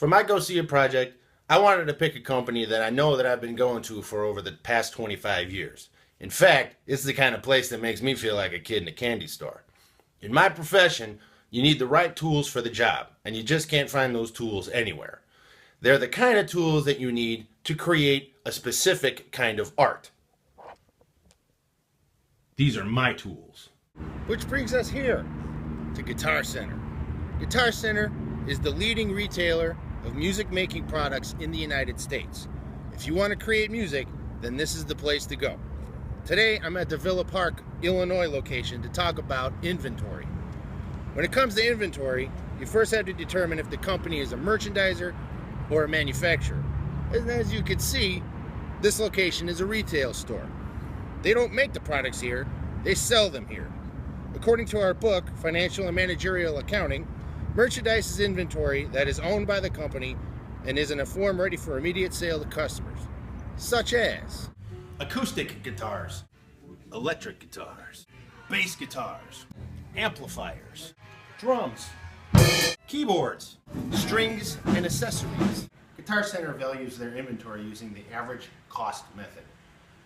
For my Go See It project, I wanted to pick a company that I know that I've been going to for over the past 25 years. In fact, it's the kind of place that makes me feel like a kid in a candy store. In my profession, you need the right tools for the job, and you just can't find those tools anywhere. They're the kind of tools that you need to create a specific kind of art. These are my tools. Which brings us here to Guitar Center. Guitar Center is the leading retailer of music-making products in the United States. If you want to create music, then this is the place to go. Today, I'm at the Villa Park, Illinois location to talk about inventory. When it comes to inventory, you first have to determine if the company is a merchandiser or a manufacturer. And as you can see, this location is a retail store. They don't make the products here, they sell them here. According to our book, Financial and Managerial Accounting, merchandise is inventory that is owned by the company and is in a form ready for immediate sale to customers, such as acoustic guitars, electric guitars, bass guitars, amplifiers, drums, keyboards, strings, and accessories. Guitar Center values their inventory using the average cost method.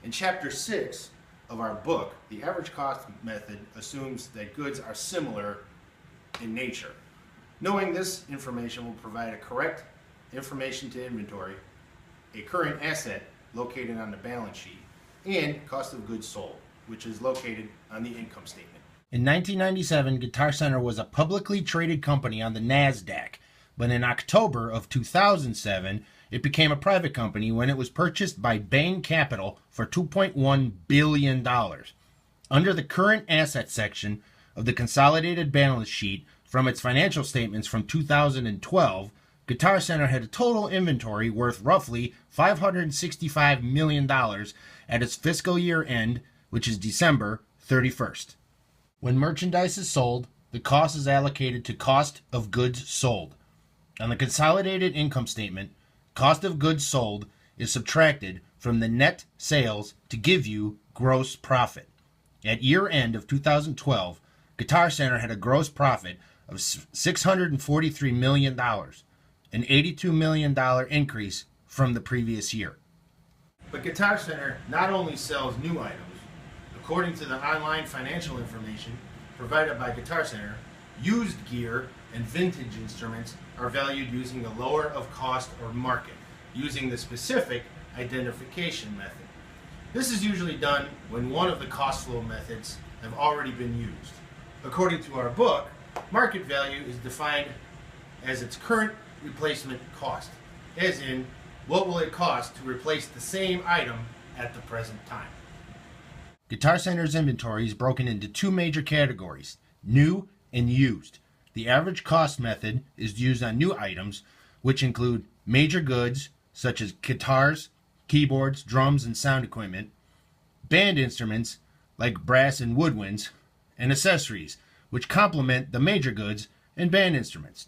In Chapter 6 of our book, the average cost method assumes that goods are similar in nature. Knowing this information will provide a correct information to inventory, a current asset located on the balance sheet, and cost of goods sold, which is located on the income statement. In 1997, Guitar Center was a publicly traded company on the NASDAQ, but in October of 2007, it became a private company when it was purchased by Bain Capital for $2.1 billion. Under the current asset section of the consolidated balance sheet from its financial statements from 2012, Guitar Center had a total inventory worth roughly $565 million at its fiscal year end, which is December 31st. When merchandise is sold, the cost is allocated to cost of goods sold. On the consolidated income statement, cost of goods sold is subtracted from the net sales to give you gross profit. At year end of 2012, Guitar Center had a gross profit of $643 million, an $82 million increase from the previous year. But Guitar Center not only sells new items. According to the online financial information provided by Guitar Center, used gear and vintage instruments are valued using the lower of cost or market, using the specific identification method. This is usually done when one of the cost flow methods have already been used. According to our book, market value is defined as its current replacement cost, as in, what will it cost to replace the same item at the present time. Guitar Center's inventory is broken into two major categories, new and used. The average cost method is used on new items, which include major goods such as guitars, keyboards, drums, and sound equipment, band instruments like brass and woodwinds, and accessories, which complement the major goods and band instruments.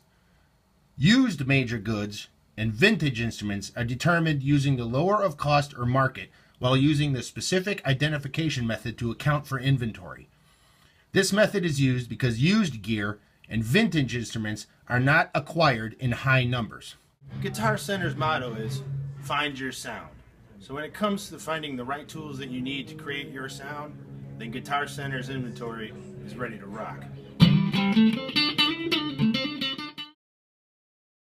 Used major goods and vintage instruments are determined using the lower of cost or market while using the specific identification method to account for inventory. This method is used because used gear and vintage instruments are not acquired in high numbers. Guitar Center's motto is, find your sound. So when it comes to finding the right tools that you need to create your sound, then Guitar Center's inventory is ready to rock.